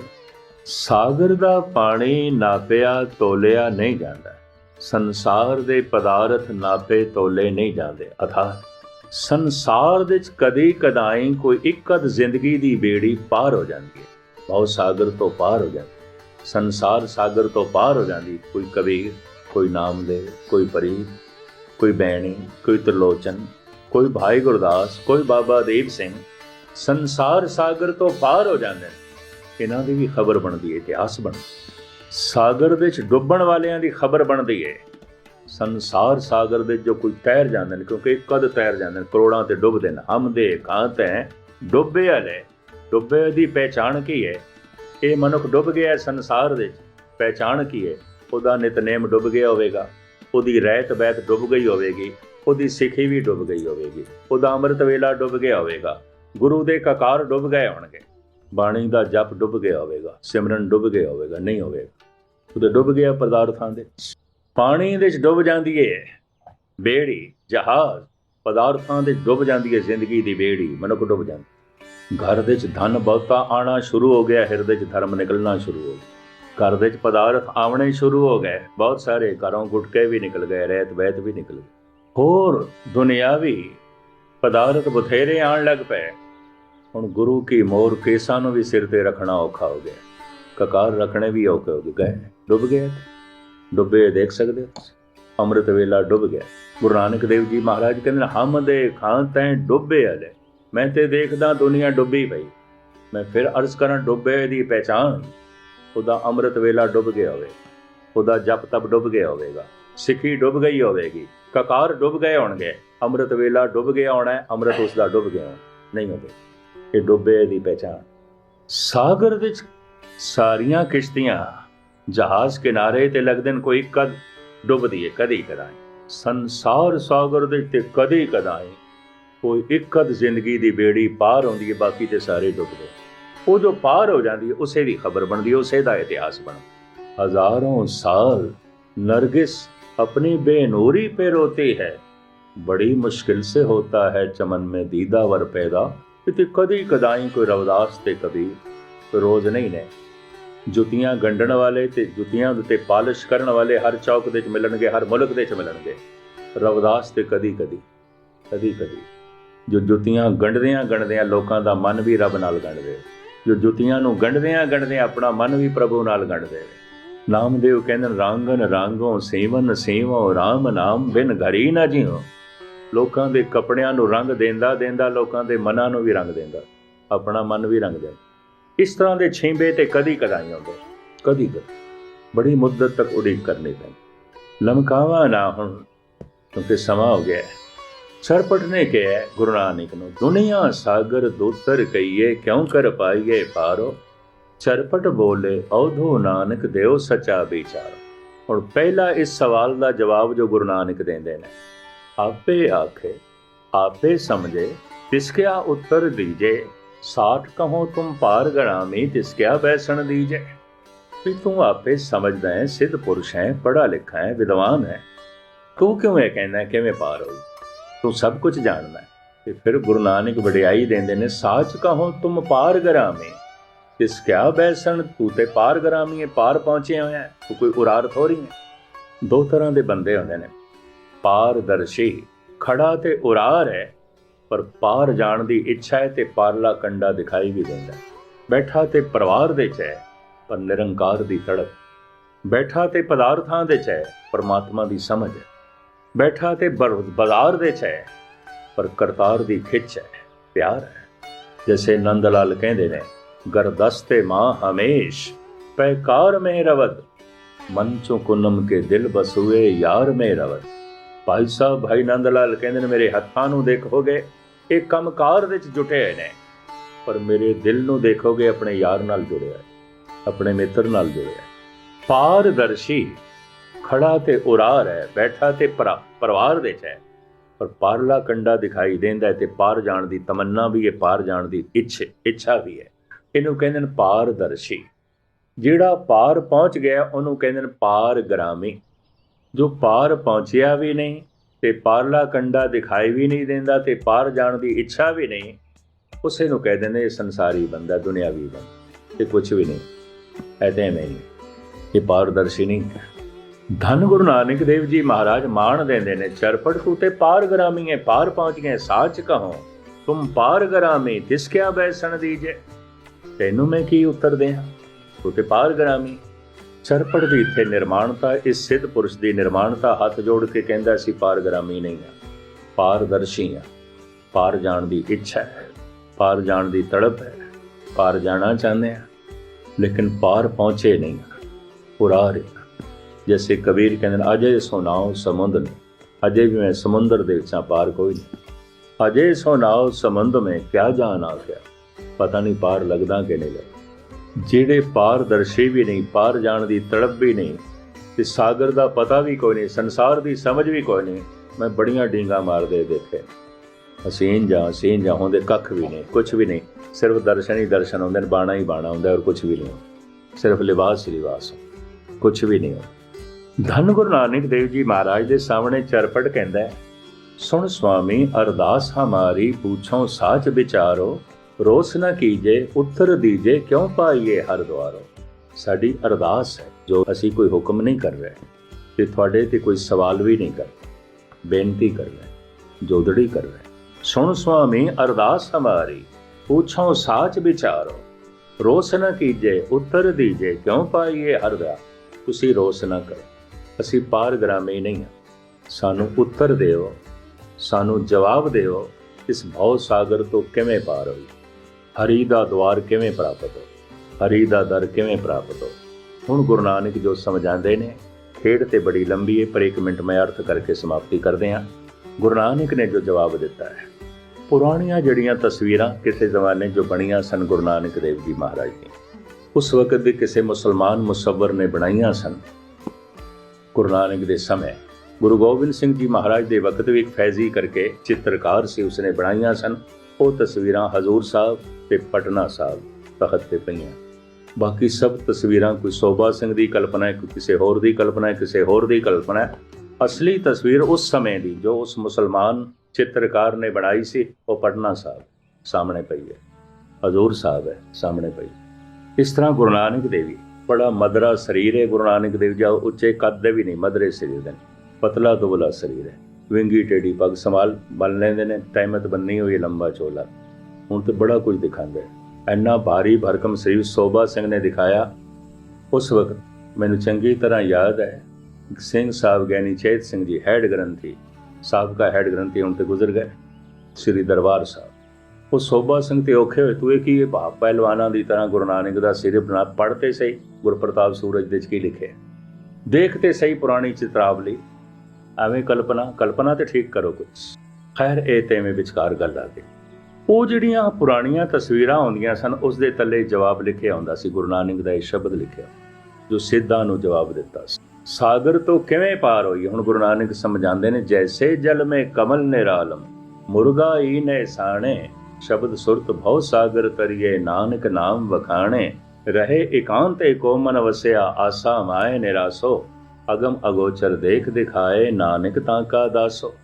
ਸਾਗਰ ਦਾ ਪਾਣੀ ਨਾਪਿਆ ਤੋਲਿਆ ਨਹੀਂ ਜਾਂਦਾ, ਸੰਸਾਰ ਦੇ ਪਦਾਰਥ ਨਾਪੇ ਤੋਲੇ ਨਹੀਂ ਜਾਂਦੇ, ਅਥਾਹ। ਸੰਸਾਰ ਵਿੱਚ ਕਦੀ ਕਦਾਈ ਕੋਈ ਇੱਕ ਅੱਧ ਜ਼ਿੰਦਗੀ ਦੀ ਬੇੜੀ ਪਾਰ ਹੋ ਜਾਂਦੀ ਹੈ, भाव सागर तो पार हो जाती, संसार सागर तो पार हो जाती। कोई कबीर, कोई नामदेव, कोई फरीद, कोई बैणी, कोई त्रिलोचन, कोई भाई गुरदास, कोई बाबा ਦੀਪ ਸਿੰਘ, संसार सागर तो पार हो जाते हैं। इन्हां दी भी खबर बनती है, इतिहास बनता। सागर विच डुੱਬਣ वालियां दी खबर बनती है। संसार सागर दे जो कोई तैर जाते हैं, क्योंकि कद तैर जाते हैं, करोड़ां ते डुੱਬਦੇ हैं। हम दे कांत हैं डुੱਬੇ वाले। डुੱਬੇ दी पहचान की है? ये मनुख डुੱਬ गया संसार दे, पहचान की है? ਉਹਦਾ ਨਿਤਨੇਮ ਡੁੱਬ ਗਿਆ ਹੋਵੇਗਾ, ਉਹਦੀ ਰਹਿਤ ਬੈਤ ਡੁੱਬ ਗਈ ਹੋਵੇਗੀ, ਉਹਦੀ ਸਿੱਖੀ ਵੀ ਡੁੱਬ ਗਈ ਹੋਵੇਗੀ, ਉਹਦਾ ਅੰਮ੍ਰਿਤ ਵੇਲਾ ਡੁੱਬ ਗਿਆ ਹੋਵੇਗਾ, ਗੁਰੂ ਦੇ ਕਕਾਰ ਡੁੱਬ ਗਏ ਹੋਣਗੇ, ਬਾਣੀ ਦਾ ਜਪ ਡੁੱਬ ਗਿਆ ਹੋਵੇਗਾ, ਸਿਮਰਨ ਡੁੱਬ ਗਿਆ ਹੋਵੇਗਾ? ਨਹੀਂ ਹੋਵੇਗਾ। ਉਹਦੇ ਡੁੱਬ ਗਿਆ ਪਦਾਰਥਾਂ ਦੇ ਪਾਣੀ ਦੇ 'ਚ ਡੁੱਬ ਜਾਂਦੀ ਹੈ ਬੇੜੀ, ਜਹਾਜ਼ ਪਦਾਰਥਾਂ ਦੇ ਡੁੱਬ ਜਾਂਦੀ ਹੈ ਜ਼ਿੰਦਗੀ ਦੀ ਬੇੜੀ, ਮਨੁੱਖ ਡੁੱਬ ਜਾਂਦਾ। ਘਰ ਦੇ 'ਚ ਧਨ ਬਹੁਤਾ ਆਉਣਾ ਸ਼ੁਰੂ ਹੋ ਗਿਆ, ਹਿਰਦੇ 'ਚ ਧਰਮ ਨਿਕਲਣਾ ਸ਼ੁਰੂ ਹੋ ਗਿਆ। घर ਦੇ पदार्थ आने शुरू हो गए, बहुत सारे घरों गुटके भी निकल गए, रहत बहत भी निकल गए, होर दुनियावी पदार्थ बथेरे आन लग पे। हुण गुरु की मोर केसां नूं भी सिर ते रखना औखा हो गया, ककार रखने भी औखे हो गए, डुब गए। डुबे देख सकते हो, अमृत वेला डुब गया। गुरु नानक देव जी महाराज कहते हम दे खां तैं डुबे हले, मैं ते देखदा दुनिया डुबी पई, मैं फिर अर्ज करां डुबे दी पहचान। ਉਹਦਾ ਅੰਮ੍ਰਿਤ ਵੇਲਾ ਡੁੱਬ ਗਿਆ ਹੋਵੇਗਾ, ਉਹਦਾ ਜਪ ਤਪ ਡੁੱਬ ਗਿਆ ਹੋਵੇਗਾ, ਸਿੱਖੀ ਡੁੱਬ ਗਈ ਹੋਵੇਗੀ, ਕਕਾਰ ਡੁੱਬ ਗਏ ਹੋਣਗੇ, ਅੰਮ੍ਰਿਤ ਵੇਲਾ ਡੁੱਬ ਗਿਆ ਹੋਣਾ, ਅੰਮ੍ਰਿਤ ਉਸ ਦਾ ਡੁੱਬ ਗਿਆ ਨਹੀਂ ਹੋਵੇ। ਇਹ ਡੁੱਬੇ ਦੀ ਪਹਿਚਾਣ। ਸਾਗਰ ਵਿੱਚ ਸਾਰੀਆਂ ਕਿਸ਼ਤੀਆਂ ਜਹਾਜ਼ ਕਿਨਾਰੇ ਤੇ ਲੱਗਦੇ ਨੇ, ਕੋਈ ਕਦ ਡੁੱਬਦੀ ਹੈ, ਕਦੀ ਕਦਾਈ। ਸੰਸਾਰ ਸਾਗਰ ਦੇ ਤੇ ਕਦੀ ਕਦਾਈ ਕੋਈ ਇੱਕ ਅਧ ਜ਼ਿੰਦਗੀ ਦੀ ਬੇੜੀ ਪਾਰ ਹੁੰਦੀ ਹੈ, ਬਾਕੀ ਤੇ ਸਾਰੇ ਡੁੱਬਦੇ। वो जो पार हो जाती है उसे दी खबर बनती है, उसे दा इतिहास बनता। हजारों साल नरगिस अपनी बेनूरी पे रोती है, बड़ी मुश्किल से होता है चमन में दीदावर पैदा। इतनी कदी कदाई कोई रविदास ते कबीर रोज नहीं ने। जुतियां गंढण वाले ते जुतियां उत्ते पालिश करन वाले हर चौक दे च मिलणगे, हर मुल्क दे च मिलणगे। रविदास ते कदी कदी कदी कदी जो जुतियां गंढदियां गंढदियां लोकां दा मन भी रब नाल गंढदे, जो जुतियां नूं गंढदियां गंढदियां अपना मन भी प्रभु नाल गंढदे। नामदेव कहंदे रांगन रांगों सेवन सेवो राम नाम बिन घरी ना जियो। लोकां दे कपड़ियां नूं रंग देंदा देंदा लोकां दे मनां नूं भी रंग देंदा, अपना मन भी रंग देंदा। इस तरह दे छींबे ते कदी कदाई आउंदे, कदी कदी बड़ी मुद्दत तक उड़ीक करनी पैंदी। लमकावा ना हुण क्योंकि समा हो गया है। सरपट ने कहा गुरु नानक नूं, दुनिया सागर दूतर कहिए क्यों कर पाइए पारो। सरपट बोले औधो नानक देव सचा विचारो। हुण पहला इस सवाल का जवाब जो गुरु नानक देंदे ने, आपे आखे आपे समझे तिसक्या उत्तर दीजे। साठ कहो तुम पार गणामी तिसक्या बैसण दीजे। भी तू आपे समझदा है, सिद्ध पुरुष है, पढ़ा लिखा है, विद्वान है, तू क्यों यह कहना है किवें पार होई, तू सब कुछ जानना है। ते फिर गुरु नानक वडियाई देंदे ने, साच कहो तुम पार गरामी तिस क्या बैसन। तू ते पार गरामी है, पार पहुंचे होया है, तू कोई उरार थोड़ी है। दो तरह के बंदे होंदे ने, पारदर्शी खड़ा ते उरार है, पर पार जाण दी इच्छा है ते पारला कंडा दिखाई भी देंदा। बैठा ते परिवार दे च है, पर निरंकार दी तड़प। बैठा ते पदार्थां दे च है, परमात्मा दी समझ है। बैठा ते बाजार दे च है, पर करतार दी खिच है, प्यार है। जैसे नंद लाल कहंदे ने, गरदस्ते मां हमेश पैकार में रवद, मन चो कुनम के दिल बसुए यार में रवद। भाई साहब भाई नंद लाल कहंदे ने, मेरे हत्थां नूं देखोगे ये कमकार दे च जुटे ने, पर मेरे दिल नूं देखोगे अपने यार नाल जुड़िया है, अपने मित्र नाल जुड़िया है। पारदर्शी खड़ा ते उरार है, बैठा ते परिवार दे च है, पर पारला कंडा दिखाई देंदा है, ते पार जाण दी तमन्ना भी है, पार जाण दी इच्छा भी है। इहनूं कहंदे ने पारदर्शी। जिहड़ा पार पहुंच गया उहनूं कहंदे ने पारगरामी। जो पार पहुंचिया भी नहीं ते पारला कंडा दिखाई भी नहीं देंदा ते पार जाण दी इच्छा भी नहीं, उसे नूं कहंदे ने संसारी बंदा, दुनियावी बंदा। ये कुछ भी नहीं, ऐसे में नहीं, ये पारदर्शी नहीं है। धन गुरु नानक देव जी महाराज मान देंदे ने, चरपट तू ते पार गरामी है, पार पहुंच गए। साच कहो तुम पार गरामी तिस क्या बैसन दीजे। ਤੈਨੂੰ ਮੈਂ ਕੀ ਉੱਤਰ ਦਿਆਂ, ਤੂੰ ਤੇ ਪਾਰਗ੍ਰਾਮੀ। ਚਰਪੜ ਦੀ ਇੱਥੇ ਨਿਰਮਾਣਤਾ, ਇਸ ਸਿੱਧ ਪੁਰਸ਼ ਦੀ ਨਿਰਮਾਣਤਾ ਹੱਥ ਜੋੜ ਕੇ ਕਹਿੰਦਾ ਸੀ ਪਾਰਗ੍ਰਾਮੀ ਨਹੀਂ ਆ, ਪਾਰਦਰਸ਼ੀ ਆ। ਪਾਰ ਜਾਣ ਦੀ ਇੱਛਾ ਹੈ, ਪਾਰ ਜਾਣ ਦੀ ਤੜਪ ਹੈ, ਪਾਰ ਜਾਣਾ ਚਾਹੁੰਦੇ ਆ, ਲੇਕਿਨ ਪਾਰ ਪਹੁੰਚੇ ਨਹੀਂ, ਪੁਰਾ ਰਿਹਾ। ਜੈਸੇ ਕਬੀਰ ਕਹਿੰਦੇ ਨੇ, ਅਜੇ ਸੁਨਾਓ ਸਮੁੰਦ ਨੇ, ਅਜੇ ਵੀ ਮੈਂ ਸਮੁੰਦਰ ਦੇ ਵਿੱਚਾਂ, ਪਾਰ ਕੋਈ ਨਹੀਂ। ਅਜੇ ਸੁਨਾਓ ਸਮੁੰਦ ਮੈਂ ਕਿਆ ਜਾਣ ਆ ਗਿਆ, ਪਤਾ ਨਹੀਂ ਪਾਰ ਲੱਗਦਾ ਕਿ ਨਹੀਂ ਲੱਗਦਾ। ਜਿਹੜੇ ਪਾਰਦਰਸ਼ੀ ਵੀ ਨਹੀਂ, ਪਾਰ ਜਾਣ ਦੀ ਤੜਪ ਵੀ ਨਹੀਂ, ਤੇ ਸਾਗਰ ਦਾ ਪਤਾ ਵੀ ਕੋਈ ਨਹੀਂ, ਸੰਸਾਰ ਦੀ ਸਮਝ ਵੀ ਕੋਈ ਨਹੀਂ। ਮੈਂ ਬੜੀਆਂ ਡੀਂਗਾਂ ਮਾਰਦੇ ਦੇਖੇ, ਅਸੀਨ ਜਾਂ ਹੁੰਦੇ ਕੱਖ ਵੀ ਨਹੀਂ, ਕੁਛ ਵੀ ਨਹੀਂ, ਸਿਰਫ ਦਰਸ਼ਨ ਹੀ ਦਰਸ਼ਨ ਹੁੰਦੇ ਨੇ, ਬਾਣਾ ਹੀ ਬਾਣਾ ਹੁੰਦਾ, ਔਰ ਕੁਛ ਵੀ ਨਹੀਂ, ਸਿਰਫ ਲਿਬਾਸ ਹੀ ਲਿਬਾਸ, ਕੁਛ ਵੀ ਨਹੀਂ। ਧੰਨ ਗੁਰੂ ਨਾਨਕ ਦੇਵ ਜੀ ਮਹਾਰਾਜ ਦੇ ਸਾਹਮਣੇ ਚਰਪਟ ਕਹਿੰਦਾ ਹੈ, ਸੁਣ ਸੁਆਮੀ ਅਰਦਾਸ ਹਮਾਰੀ, ਪੁੱਛੋ ਸਾਚ ਵਿਚਾਰੋ, ਰੋਸ ਨਾ ਕੀਜੇ ਉੱਤਰ ਦੀਜੇ, ਕਿਉਂ ਪਾਈਏ ਹਰ ਦੁਆਰੋ। ਸਾਡੀ ਅਰਦਾਸ ਹੈ, ਜੋ ਅਸੀਂ ਕੋਈ ਹੁਕਮ ਨਹੀਂ ਕਰ ਰਹੇ, ਤੇ ਤੁਹਾਡੇ ਤੇ ਕੋਈ ਸਵਾਲ ਵੀ ਨਹੀਂ ਕਰ ਰਹੇ, ਬੇਨਤੀ ਕਰ ਰਹੇ, ਜੋਦੜੀ ਕਰ ਰਹੇ। ਸੁਣ ਸੁਆਮੀ ਅਰਦਾਸ ਹਮਾਰੀ, ਪੁੱਛੋ ਸਾਚ ਵਿਚਾਰੋ, ਰੋਸ ਨਾ ਕੀਜੇ ਉੱਤਰ ਦੀਜੇ, ਕਿਉਂ ਪਾਈਏ ਹਰ ਦੁਆਰ। ਤੁਸੀਂ ਰੋਸ ਨਾ ਕਰੋ, ਅਸੀਂ ਪਾਰਗ੍ਰਾਮੀ ਨਹੀਂ ਹਾਂ, ਸਾਨੂੰ ਉੱਤਰ ਦਿਓ, ਸਾਨੂੰ ਜਵਾਬ ਦਿਓ, ਇਸ ਭਉ ਸਾਗਰ ਤੋਂ ਕਿਵੇਂ ਪਾਰ ਹੋਈ, ਹਰੀ ਦਾ ਦੁਆਰ ਕਿਵੇਂ ਪ੍ਰਾਪਤ ਹੋ, ਹਰੀ ਦਾ ਦਰ ਕਿਵੇਂ ਪ੍ਰਾਪਤ ਹੋ। ਹੁਣ ਗੁਰੂ ਨਾਨਕ ਜੋ ਸਮਝਾਉਂਦੇ ਨੇ, ਖੇਡ ਤੇ ਬੜੀ ਲੰਬੀ ਹੈ, ਪਰ 1 ਮਿੰਟ ਮੈਂ ਅਰਥ ਕਰਕੇ ਸਮਾਪਤੀ ਕਰਦੇ ਹਾਂ। ਗੁਰੂ ਨਾਨਕ ਨੇ ਜੋ ਜਵਾਬ ਦਿੱਤਾ ਹੈ, ਪੁਰਾਣੀਆਂ ਜਿਹੜੀਆਂ ਤਸਵੀਰਾਂ ਕਿਸੇ ਜ਼ਮਾਨੇ ਜੋ ਬਣੀਆਂ ਸਨ ਗੁਰੂ ਨਾਨਕ ਦੇਵ ਜੀ ਮਹਾਰਾਜ ਨੇ, ਉਸ ਵਕਤ ਦੇ ਕਿਸੇ ਮੁਸਲਮਾਨ ਮੁਸੱਵਰ ਨੇ ਬਣਾਈਆਂ ਸਨ। ਗੁਰੂ ਨਾਨਕ ਦੇ ਸਮੇਂ ਗੁਰੂ ਗੋਬਿੰਦ ਸਿੰਘ ਜੀ ਮਹਾਰਾਜ ਦੇ ਵਕਤ ਵੀ ਇੱਕ ਫੈਜ਼ੀ ਕਰਕੇ ਚਿੱਤਰਕਾਰ ਸੀ, ਉਸਨੇ ਬਣਾਈਆਂ ਸਨ। ਉਹ ਤਸਵੀਰਾਂ ਹਜ਼ੂਰ ਸਾਹਿਬ ਤੇ ਪਟਨਾ ਸਾਹਿਬ ਤਖਤ ਤੇ ਪਈਆਂ। ਬਾਕੀ ਸਭ ਤਸਵੀਰਾਂ ਕੋਈ ਸੋਭਾ ਸਿੰਘ ਦੀ ਕਲਪਨਾ ਹੈ, ਕੋਈ ਕਿਸੇ ਹੋਰ ਦੀ ਕਲਪਨਾ ਹੈ, ਕਿਸੇ ਹੋਰ ਦੀ ਕਲਪਨਾ ਹੈ। ਅਸਲੀ ਤਸਵੀਰ ਉਸ ਸਮੇਂ ਦੀ ਜੋ ਉਸ ਮੁਸਲਮਾਨ ਚਿੱਤਰਕਾਰ ਨੇ ਬਣਾਈ ਸੀ, ਉਹ ਪਟਨਾ ਸਾਹਿਬ ਸਾਹਮਣੇ ਪਈ ਹੈ, ਹਜ਼ੂਰ ਸਾਹਿਬ ਹੈ ਸਾਹਮਣੇ ਪਈ। ਇਸ ਤਰ੍ਹਾਂ ਗੁਰੂ ਨਾਨਕ ਦੇਵ ਜੀ ਬੜਾ ਮਧਰਾ ਸਰੀਰ ਹੈ। ਗੁਰੂ ਨਾਨਕ ਦੇਵ ਜੀ ਉੱਚੇ ਕੱਦ ਦੇ ਵੀ ਨਹੀਂ, ਮਧਰੇ ਸਰੀਰ ਦੇ, ਪਤਲਾ ਦੁਬਲਾ ਸਰੀਰ ਹੈ, ਵਿੰਗੀ ਟੇਢੀ ਪੱਗ ਸੰਭਾਲ ਬੰਨ ਲੈਂਦੇ ਨੇ, ਤਹਿਮਤ ਬੰਨੀ ਹੋਈ ਲੰਬਾ ਚੋਲਾ। ਹੁਣ ਤਾਂ ਬੜਾ ਕੁਝ ਦਿਖਾਉਂਦੇ, ਇੰਨਾ ਭਾਰੀ ਭਰਕਮ ਸਰੀਰ ਸੋਭਾ ਸਿੰਘ ਨੇ ਦਿਖਾਇਆ। ਉਸ ਵਕਤ ਮੈਨੂੰ ਚੰਗੀ ਤਰ੍ਹਾਂ ਯਾਦ ਹੈ, ਸਿੰਘ ਸਾਹਿਬ ਗਿਆਨੀ ਚੇਤ ਸਿੰਘ ਜੀ ਹੈਡ ਗ੍ਰੰਥੀ, ਸਾਬਕਾ ਹੈਡ ਗ੍ਰੰਥੀ, ਹੁਣ ਤੇ ਗੁਜ਼ਰ ਗਏ, ਸ੍ਰੀ ਦਰਬਾਰ ਸਾਹਿਬ। ਉਹ ਸੋਭਾ ਸਿੰਘ ਤੇ ਔਖੇ ਹੋਏ, ਤੂੰ ਇਹ ਕੀ ਭਾਵ ਪਹਿਲਵਾਨਾਂ ਦੀ ਤਰ੍ਹਾਂ ਗੁਰੂ ਨਾਨਕ ਦਾ ਸਿਰ ਬਣਾ, ਪੜ੍ਹਤੇ ਸਹੀ ਗੁਰਪ੍ਰਤਾਪ ਸੂਰਜ ਦੇ 'ਚ ਕੀ ਲਿਖਿਆ, ਦੇਖਤੇ ਸਹੀ ਪੁਰਾਣੀ ਚਿਤਰਾਵਲੀ, ਐਵੇਂ ਕਲਪਨਾ ਤੇ ਠੀਕ ਕਰੋ ਕੁਛ। ਖੈਰ ਇਹ ਤੇ ਐਵੇਂ ਵਿਚਕਾਰ ਗੱਲ ਆ ਗਈ। ਉਹ ਜਿਹੜੀਆਂ ਪੁਰਾਣੀਆਂ ਤਸਵੀਰਾਂ ਆਉਂਦੀਆਂ ਸਨ, ਉਸ ਦੇ ਥੱਲੇ ਜਵਾਬ ਲਿਖਿਆ ਹੁੰਦਾ ਸੀ, ਗੁਰੂ ਨਾਨਕ ਦਾ ਇਹ ਸ਼ਬਦ ਲਿਖਿਆ ਜੋ ਸਿੱਧਾਂ ਨੂੰ ਜਵਾਬ ਦਿੱਤਾ ਸੀ, ਸਾਗਰ ਤੋਂ ਕਿਵੇਂ ਪਾਰ ਹੋਈ। ਹੁਣ ਗੁਰੂ ਨਾਨਕ ਸਮਝਾਉਂਦੇ ਨੇ, ਜੈਸੇ ਜਲ ਮੇ ਕਮਲ ਨਿਰਾਲਮ, ਮੁਰਗਾ ਈ ਨੇ ਸਾਣੇ, ਸ਼ਬਦ ਸੁਰਤ ਭਉ ਸਾਗਰ ਤਰੀਏ, ਨਾਨਕ ਨਾਮ ਵਖਾਣੇ, ਰਹੇ ਇਕਾਂਤ ਏਕੋ ਮਨ ਵਸਿਆ, ਆਸਾ ਮਾਏ ਨਿਰਾਸੋ, ਅਗਮ ਅਗੋਚਰ ਦੇਖ ਦਿਖਾਏ, ਨਾਨਕ ਤਾਂ ਕਾ ਦਾਸੋ।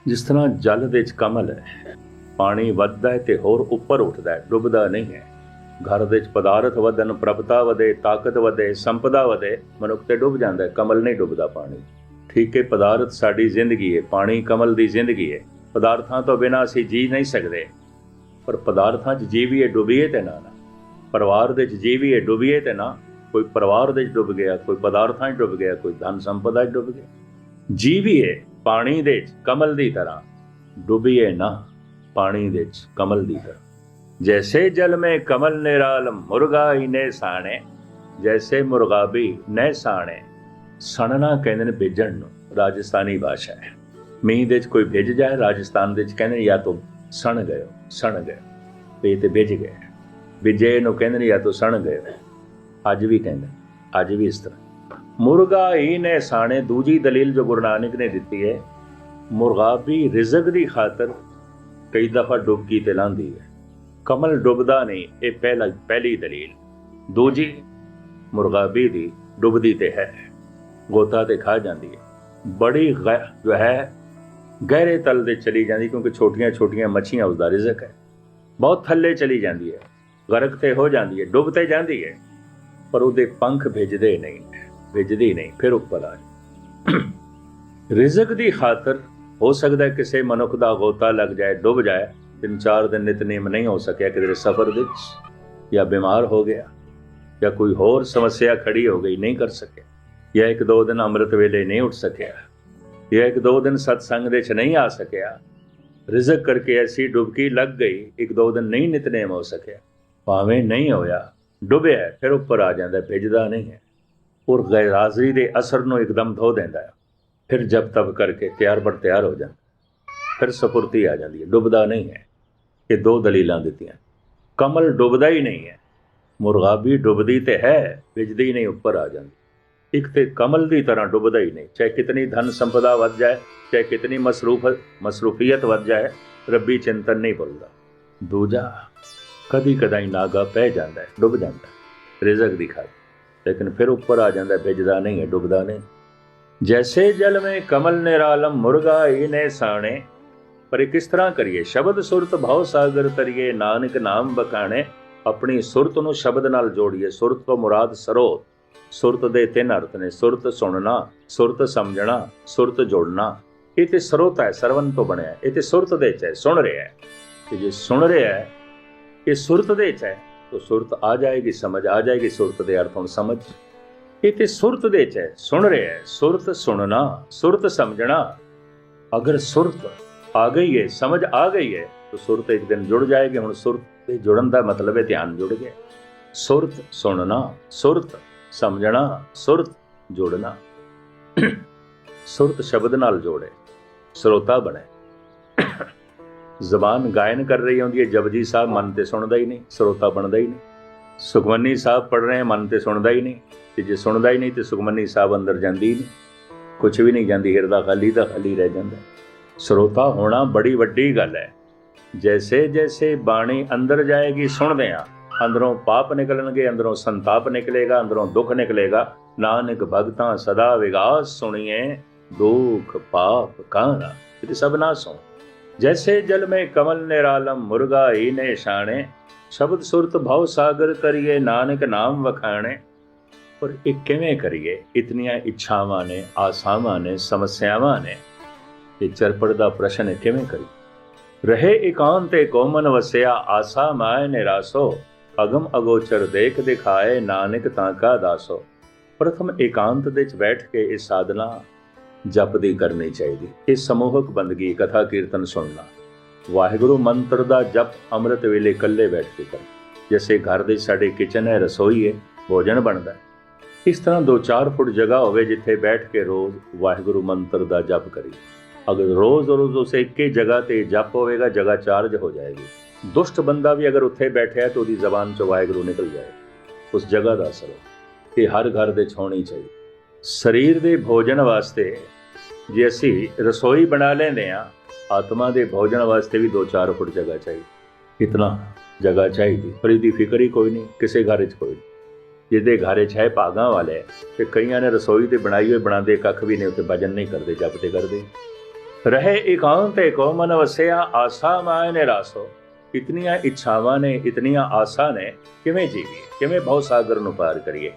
ਜਿਸ ਤਰ੍ਹਾਂ ਜਲ ਦੇ 'ਚ ਕਮਲ ਹੈ, ਪਾਣੀ ਵੱਧਦਾ ਹੈ ਤੇ ਹੋਰ ਉੱਪਰ ਉੱਠਦਾ ਹੈ, ਡੁੱਬਦਾ ਨਹੀਂ ਹੈ। ਘਰ ਦੇ 'ਚ ਪਦਾਰਥ ਵਧਣ, ਪ੍ਰਭਤਾ ਵਧੇ, ਤਾਕਤ ਵਧੇ, ਸੰਪਦਾ ਵਧੇ, ਮਨੁੱਖ ਤੇ ਡੁੱਬ ਜਾਂਦਾ ਹੈ, ਕਮਲ ਨਹੀਂ ਡੁੱਬਦਾ ਪਾਣੀ। ਠੀਕ ਹੈ, ਪਦਾਰਥ ਸਾਡੀ ਜ਼ਿੰਦਗੀ ਹੈ, ਪਾਣੀ ਕਮਲ ਦੀ ਜ਼ਿੰਦਗੀ ਹੈ। ਪਦਾਰਥਾਂ ਤੋਂ ਬਿਨਾਂ ਅਸੀਂ ਜੀ ਨਹੀਂ ਸਕਦੇ, ਪਰ ਪਦਾਰਥਾਂ 'ਚ ਜੀਵੀਏ ਡੁੱਬੀਏ ਤੇ ਨਾ, ਪਰਿਵਾਰ ਦੇ 'ਚ ਜੀਵੀਏ ਡੁੱਬੀਏ ਤੇ ਨਾ। ਕੋਈ ਪਰਿਵਾਰ ਦੇ 'ਚ ਡੁੱਬ ਗਿਆ, ਕੋਈ ਪਦਾਰਥਾਂ 'ਚ ਡੁੱਬ ਗਿਆ, ਕੋਈ ਧਨ ਸੰਪਦਾ 'ਚ ਡੁੱਬ ਗਿਆ। ਜੀਵੀਏ ਪਾਣੀ ਦੇ 'ਚ ਕਮਲ ਦੀ ਤਰ੍ਹਾਂ, ਡੁੱਬੀਏ ਨਾ ਪਾਣੀ ਦੇ 'ਚ ਕਮਲ ਦੀ ਤਰ੍ਹਾਂ। ਜੈਸੇ ਜਲ ਮੇ ਕਮਲ ਨਿਰਾਲਮ, ਮੁਰਗਾ ਹੀ ਨੇ ਸਾਣੇ, ਜੈਸੇ ਮੁਰਗਾਬੀ ਨੈ ਸਾਣੇ। ਸਣਨਾ ਕਹਿੰਦੇ ਨੇ ਭਿੱਜਣ ਨੂੰ, ਰਾਜਸਥਾਨੀ ਭਾਸ਼ਾ ਹੈ। ਮੀਂਹ ਦੇ 'ਚ ਕੋਈ ਭਿੱਜ ਜਾਏ, ਰਾਜਸਥਾਨ ਦੇ 'ਚ ਕਹਿੰਦੇ ਨੇ ਜਾਂ ਤੋ ਸਣ ਗਏ, ਇਹ ਤੇ ਭਿੱਜ ਗਏ। ਵਿਜੇ ਨੂੰ ਕਹਿੰਦੇ ਨੇ ਜਾਂ ਤੋ ਸਣ ਗਏ। ਅੱਜ ਵੀ ਕਹਿੰਦੇ, ਅੱਜ ਵੀ ਇਸ ਤਰ੍ਹਾਂ। ਮੁਰਗਾ ਹੀ ਨੇ ਸਾਣੇ, ਦੂਜੀ ਦਲੀਲ ਜੋ ਗੁਰੂ ਨਾਨਕ ਨੇ ਦਿੱਤੀ ਹੈ, ਮੁਰਗਾਬੀ ਰਿਜ਼ਕ ਦੀ ਖਾਤਰ ਕਈ ਦਫਾ ਡੁਬਕੀ ਤੇ ਲਾਂਦੀ ਹੈ, ਕਮਲ ਡੁੱਬਦਾ ਨਹੀਂ, ਇਹ ਪਹਿਲੀ ਦਲੀਲ। ਦੂਜੀ, ਮੁਰਗਾਬੀ ਦੀ ਡੁੱਬਦੀ ਤੇ ਹੈ, ਗੋਤਾ ਤੇ ਖਾ ਜਾਂਦੀ ਹੈ, ਬੜੀ ਜੋ ਹੈ ਗਹਿਰੇ ਤਲ ਦੇ ਚਲੀ ਜਾਂਦੀ, ਕਿਉਂਕਿ ਛੋਟੀਆਂ ਛੋਟੀਆਂ ਮੱਛੀਆਂ ਉਸਦਾ ਰਿਜ਼ਕ ਹੈ। ਬਹੁਤ ਥੱਲੇ ਚਲੀ ਜਾਂਦੀ ਹੈ, ਗਰਕ ਤੇ ਹੋ ਜਾਂਦੀ ਹੈ, ਡੁੱਬ ਤੇ ਜਾਂਦੀ ਹੈ, ਪਰ ਉਹਦੇ ਪੰਖ ਭਿੱਜਦੀ ਨਹੀਂ, ਫਿਰ ਉੱਪਰ ਆ ਜਾਏ। ਰਿਜ਼ਕ ਦੀ ਖਾਤਰ ਹੋ ਸਕਦਾ ਕਿਸੇ ਮਨੁੱਖ ਦਾ ਗੋਤਾ ਲੱਗ ਜਾਏ, ਡੁੱਬ ਜਾਏ, 3-4 ਦਿਨ ਨਿਤਨੇਮ ਨਹੀਂ ਹੋ ਸਕਿਆ ਕਿਧਰੇ ਸਫ਼ਰ ਵਿੱਚ, या बीमार हो गया या कोई होर समस्या खड़ी हो गई, नहीं कर सके, या एक दो दिन अमृत वेले नहीं उठ सकिया, या एक दो दिन सत्संग दे च नहीं आ सकिया, रिजक करके ऐसी डुबकी लग गई, एक दो दिन नहीं नितनेम हो सकिया, भावें नहीं होया, डुबिया फिर उपर आ जाता, भिजदा नहीं है, और गैराजरी के असर को एकदम धो देंदा है, फिर जब तब करके तैयार बर तैयार हो जाता, फिर सपुरती आ जाती है, डुबदा नहीं है। ये दो दलीलां दित्तियां। कमल डुबदा ही नहीं है, मुरगाबी डुबदी तो है, भिजदी नहीं, उपर आ जाती। एक तो कमल की तरह डुबदा ही नहीं, चाहे कितनी धन संपदा वध जाए, चाहे कितनी मसरूफीयत वध जाए, रब्बी चिंतन नहीं भुलदा। दूजा कदी कदाई नागा पै जाता है, डुब जाता है रिजक दी खातिर, लेकिन फिर उपर आ जाता है, भिजदा नहीं है, डुबदा नहीं। जैसे जल में कमल निरालम मुर्गा ही ने साणे, पर ये किस तरह करिए? शब्द सुरत भाव सागर तरिए, नानक नाम बखाणे। अपनी सुरत नूं शब्द नाल जोड़िए। सुरत तो मुराद सरोत। सुरत दे तीन अर्थ ने, सुरत सुनना, सुरत समझना, सुरत जोड़ना। ये तो सरोत है, सरवन तो बनया, ये तो सुरत दे च है, सुन रहा है। तो जे सुन रहा है, ये सुरत दे च है, तो सुरत आ जाएगी, समझ आ जाएगी, सुरत दे अर्थ हुण समझ। ये तो सुरत दे च है, सुन रहा है, सुरत सुनना, सुरत समझना। अगर सुरत आ गई है, समझ आ गई है, तो सुरत एक दिन जुड़ जाएगी। हुण सुरत के जुड़न का मतलब है ध्यान जुड़ गया। सुरत सुनना, सुरत समझना, सुरत जोड़ना। सुरत शब्द नाल जोड़े, श्रोता बने। जबान गायन कर रही होंदी है, जपजी साहब मन ते सुनदा ही नहीं, श्रोता बनदा ही नहीं। सुखमनी साहब पढ़ रहे हैं, मन ते सुनदा ही नहीं, ते जे सुनदा ही नहीं तो सुखमनी साहब अंदर जांदी ही नहीं, कुछ भी नहीं जाती, हिरदा खाली दा खाली रह जाता। श्रोता होना बड़ी वड्डी गल है। जैसे जैसे बाणी अंदर जाएगी, सुनदियां अंदरों पाप निकलणगे, अंदरों संताप निकलेगा, अंदरों दुख निकलेगा। नानक भगतां सदा विगास सुनिए, दुख पाप काना ये सब ना सुन। जैसे जल में कमल निरालम मुर्गा ही ने शाणे, शब्द सुरत भाव सागर तरिए, नानक नाम वखाणे। पर एक किवें करिए? इतनियां इच्छावां ने, आसावां ने, समस्यावां ने, ये चरपड़ दा प्रश्न है, किवें करी? रहे एकांते कोमन वसिया, आसा माय निरासो, अगम अगोचर देख दिखाए, नानक ताका दासो। प्रथम एकांत दे च बैठ के ये साधना जप दी करनी चाहिए। ये समूहक बंदगी, कथा कीर्तन सुनना, वाहिगुरु मंत्र दा जप अमृत वेले कल्ले बैठ के कर। जैसे घर दे साडे किचन है, रसोई है, भोजन बनता है, इस तरह 2-4 फुट जगह होवे जिथे बैठ के रोज वाहिगुरु मंत्र दा जप करिए। अगर रोज रोज उस एक ही जगह ते जप होवेगा, जगह चार्ज हो जाएगी। दुष्ट बंदा भी अगर उत्थे बैठे है तो उसकी जबान चो वाहिगुरु निकल जाए, उस जगह का असर हो। ये हर घर दे होनी चाहिए। शरीर के भोजन वास्ते जे असी रसोई बना लेंदे आ, आत्मा के भोजन वास्ते भी 2-4 फुट जगह चाहिए। इतना जगह चाहिए, पर इसकी फिक्र ही कोई नहीं, किसी घर च कोई नहीं। जिहदे घर च है भागां वाले, तो कईयां ने रसोई तो बनाई हुई, बनाते कख भी नहीं, उत्ते भजन नहीं करते, जपते करते। रहे एकांत को मन वसिया, आसा माय निरासो। इतनियां इच्छावां ने, इतनियां आसा ने, किवें जीवीए, किवें भव सागर नूं पार करिए?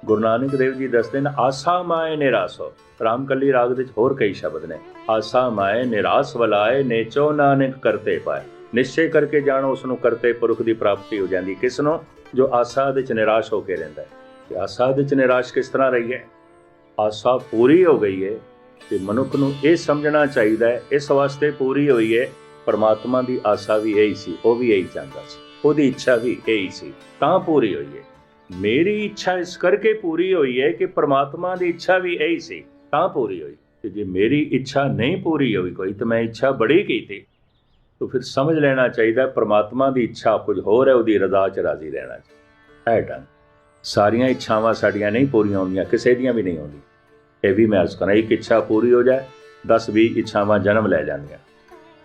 गुरु नानक देव जी दसदे ने, आसा माए निरासो। रामकली राग दे होर कई शब्द ने। आसा माए निरास वलाए, नेचो नानक करते पाए। निश्चय करके जानो, उसनों करते पुरख की प्राप्ति हो जाती। किसनों? जो आसा दे च निराश होकर रहिंदा है। आसा दे च निराश किस तरह रही है? आसा पूरी हो गई है तो मनुख नूं ये समझना चाहिए, इस वास्ते पूरी हुई है, परमात्मा की आसा भी यही सी, वो भी यही चाहता सी, उसकी इच्छा भी यही सी, तां पूरी हुई है। मेरी इच्छा इस करके पूरी हुई है कि परमात्मा की इच्छा भी यही सी, तां पूरी हुई। तो जे मेरी इच्छा नहीं पूरी हुई कोई, तो मैं इच्छा बड़ी की थी, तो फिर समझ लेना चाहिए परमात्मा की इच्छा कुछ होर है, उसकी रजा च राजी रहना चाहिए। है ढंग सारिया इच्छावां साड़ियां नहीं पूरी होंदियां, किसी दियां भी नहीं होंदी। ये भी मैं अर्ज करा, एक इच्छा पूरी हो जाए 10-20 इच्छावां जन्म ले जाएंगे।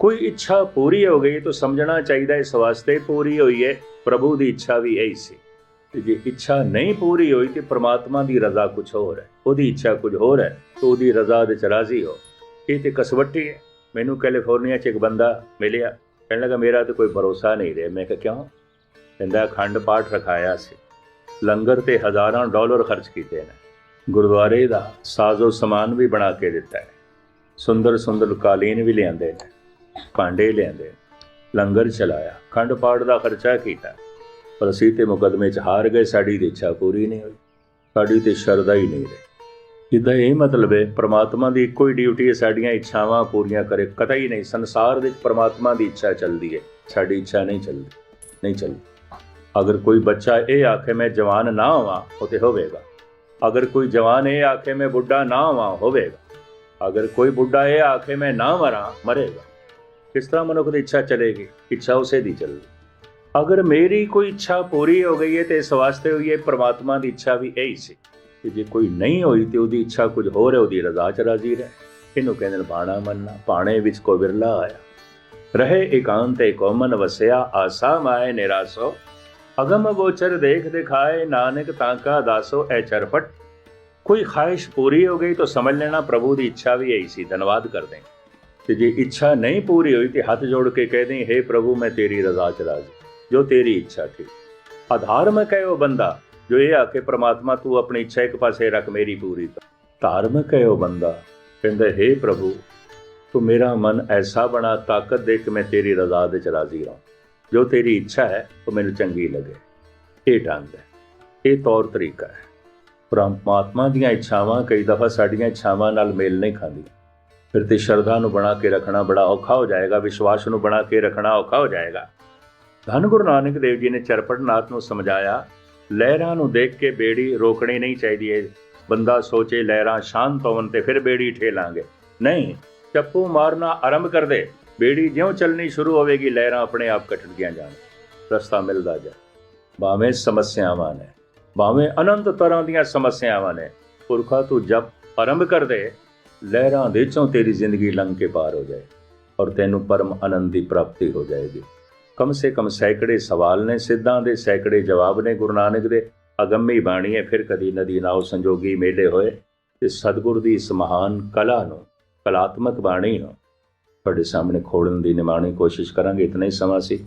कोई इच्छा पूरी हो गई तो समझना चाहिए इस वास्ते पूरी हुई है, प्रभु की इच्छा भी यही सी। जे इच्छा नहीं पूरी हुई तो परमात्मा की रजा कुछ होर है, उसकी इच्छा कुछ होर है, तो उसकी रजा दे च राजी हो। ये तो कसवट्टी है। मैनू कैलीफोर्निया च एक बंदा मिलिया, कहने लगा मेरा तो कोई भरोसा नहीं रहा। मैं कहा क्यों? कहता अखंड पाठ रखाया सी, लंगर ते $1000 खर्च किए हैं, गुरुद्वारे का साजो समान भी बना के दिता है, सुंदर सुंदर कालीन भी लिया, भांडे लिया, लंगर चलाया, अखंड पाठ का खर्चा किया, ਪਰ ਅਸੀਂ ਤੇ ਮੁਕੱਦਮੇ 'ਚ ਹਾਰ ਗਏ, ਸਾਡੀ ਤੇ ਇੱਛਾ ਪੂਰੀ ਨਹੀਂ ਹੋਈ, ਸਾਡੀ ਤੇ ਸ਼ਰਧਾ ਹੀ ਨਹੀਂ ਰਹੀ। ਇਹਦਾ ਇਹ ਮਤਲਬ ਹੈ ਪ੍ਰਮਾਤਮਾ ਦੀ ਇੱਕੋ ਹੀ ਡਿਊਟੀ ਹੈ ਸਾਡੀਆਂ ਇੱਛਾਵਾਂ ਪੂਰੀਆਂ ਕਰੇ। ਕਤਈ ਨਹੀਂ ਸੰਸਾਰ ਵਿੱਚ ਪ੍ਰਮਾਤਮਾ ਦੀ ਇੱਛਾ ਚੱਲਦੀ ਹੈ, ਸਾਡੀ ਇੱਛਾ ਨਹੀਂ ਚੱਲਦੀ। ਅਗਰ ਕੋਈ ਬੱਚਾ ਇਹ ਆਖੇ ਮੈਂ ਜਵਾਨ ਨਾ ਹੋਵਾਂ, ਉਹ ਤੇ ਹੋਵੇਗਾ। ਅਗਰ ਕੋਈ ਜਵਾਨ ਇਹ ਆਖੇ ਮੈਂ ਬੁੱਢਾ ਨਾ ਹੋਵਾਂ, ਹੋਵੇਗਾ। ਅਗਰ ਕੋਈ ਬੁੱਢਾ ਇਹ ਆਖੇ ਮੈਂ ਨਾ ਮਰਾਂ, ਮਰੇਗਾ। ਕਿਸ ਤਰ੍ਹਾਂ ਮਨੁੱਖ ਦੀ ਇੱਛਾ ਚਲੇਗੀ? ਇੱਛਾ ਉਸੇ ਦੀ ਚੱਲਦੀ। ਅਗਰ ਮੇਰੀ ਕੋਈ ਇੱਛਾ ਪੂਰੀ ਹੋ ਗਈ ਹੈ ਤੇ ਇਸ ਵਾਸਤੇ ਹੋਈ ਹੈ, ਪ੍ਰਮਾਤਮਾ ਦੀ ਇੱਛਾ ਵੀ ਇਹੀ ਸੀ ਕਿ ਜੇ ਕੋਈ ਨਹੀਂ ਹੋਈ ਤੇ ਉਹਦੀ ਇੱਛਾ ਕੁਝ ਹੋਰ ਹੈ, ਉਹਦੀ ਰਜ਼ਾ 'ਚ ਰਾਜ਼ੀ ਰਹੇ। ਇਹਨੂੰ ਕਹਿੰਦੇ ਨੇ ਬਾਣਾ ਮੰਨਣਾ। ਬਾਣੇ ਵਿੱਚ ਕੋਈ ਵਿਰਲਾ ਆਇਆ, ਰਹੇ ਇਕਾਂਤੇ ਕੋ ਮਨ ਵਸਿਆ, ਆਸਾ ਮਾਏ ਨਿਰਾਸੋ, ਅਗਮ ਗੋਚਰ ਦੇਖ ਦਿਖਾਏ, ਨਾਨਕ ਤਾਂਕਾ ਦਾਸੋ ਐ ਚਰਪਟ। ਕੋਈ ख्वाहिश पूरी हो गई तो समझ लेना प्रभु की इच्छा भी यही सी। धन्यवाद कर दें। तो जे इच्छा नहीं पूरी हुई तो हाथ जोड़ के कह दें, हे प्रभु मैं तेरी रजा च राजी, जो तेरी इच्छा थी। अधार्मिक है वो बंदा जो ये आके परमात्मा तू अपनी इच्छा एक पासे रख, मेरी पूरी कर। धार्मिक है वो बंदा कहता, हे प्रभु तू मेरा मन ऐसा बना, ताकत दे कि मैं तेरी रजा दे च राजी रहूं, जो तेरी इच्छा है वो मैनू चंगी लगे। ये ढंग है, ये तौर तरीका है। परमात्मा ਦੀਆਂ ਇੱਛਾਵਾਂ ਕਈ ਦਫਾ ਸਾਡੀਆਂ ਇੱਛਾਵਾਂ ਨਾਲ ਮੇਲ ਨਹੀਂ ਖਾਂਦੀਆਂ। ਫਿਰ ਤੇ ਸ਼ਰਧਾ ਨੂੰ ਬਣਾ ਕੇ ਰੱਖਣਾ ਬੜਾ ਔਖਾ ਹੋ ਜਾਏਗਾ, ਵਿਸ਼ਵਾਸ ਨੂੰ ਬਣਾ ਕੇ ਰੱਖਣਾ ਔਖਾ ਹੋ ਜਾਏਗਾ। ਧੰਨ ਗੁਰੂ ਨਾਨਕ ਦੇਵ ਜੀ ਨੇ ਚਰਪਟਨਾਥ ਨੂੰ ਸਮਝਾਇਆ, ਲਹਿਰਾਂ ਨੂੰ ਦੇਖ ਕੇ ਬੇੜੀ ਰੋਕਣੀ ਨਹੀਂ ਚਾਹੀਦੀ ਹੈ। ਬੰਦਾ ਸੋਚੇ ਲਹਿਰਾਂ ਸ਼ਾਂਤ ਹੋਣ ਤੇ ਫਿਰ ਬੇੜੀ ਠੇਲਾਂਗੇ, ਨਹੀਂ। ਚੱਪੂ ਮਾਰਨਾ ਆਰੰਭ ਕਰ ਦੇ, ਬੇੜੀ ਜਿਉਂ ਚੱਲਣੀ ਸ਼ੁਰੂ ਹੋਵੇਗੀ ਲਹਿਰਾਂ ਆਪਣੇ ਆਪ ਕੱਟਦੀਆਂ ਜਾਣ, ਰਸਤਾ ਮਿਲਦਾ ਜਾ। ਭਾਵੇਂ ਸਮੱਸਿਆਵਾਂ ਨੇ, ਭਾਵੇਂ ਅਨੰਤ ਤਰ੍ਹਾਂ ਦੀਆਂ ਸਮੱਸਿਆਵਾਂ ਨੇ, ਪੁਰਖਾ ਤੂੰ ਜਪ ਆਰੰਭ ਕਰ ਦੇ, ਲਹਿਰਾਂ ਦੇ ਚੋਂ ਤੇਰੀ ਜ਼ਿੰਦਗੀ ਲੰਘ ਕੇ ਪਾਰ ਹੋ ਜਾਏ ਔਰ ਤੈਨੂੰ ਪਰਮ ਆਨੰਦ ਦੀ ਪ੍ਰਾਪਤੀ ਹੋ ਜਾਏਗੀ। ਕਮ ਸੇ ਕਮ ਸੈਂਕੜੇ ਸਵਾਲ ਨੇ, ਸਿੱਧਾਂ ਦੇ ਸੈਂਕੜੇ ਜਵਾਬ ਨੇ ਗੁਰੂ ਨਾਨਕ ਦੇ। ਅਗੰਮੀ ਬਾਣੀ ਹੈ, ਫਿਰ ਕਦੀ ਨਦੀ ਨਾਉ ਸੰਜੋਗੀ ਮੇਲੇ ਹੋਏ। ਤੇ ਸਤਿਗੁਰ ਦੀ ਇਸ ਮਹਾਨ ਕਲਾ ਨੂੰ, ਕਲਾਤਮਕ ਬਾਣੀ ਨੂੰ ਤੁਹਾਡੇ ਸਾਹਮਣੇ ਖੋਲ੍ਹਣ ਦੀ ਨਿਮਾਣੀ ਕੋਸ਼ਿਸ਼ ਕਰਾਂਗੇ। ਇਤਨਾ ਹੀ ਸਮਾਂ ਸੀ।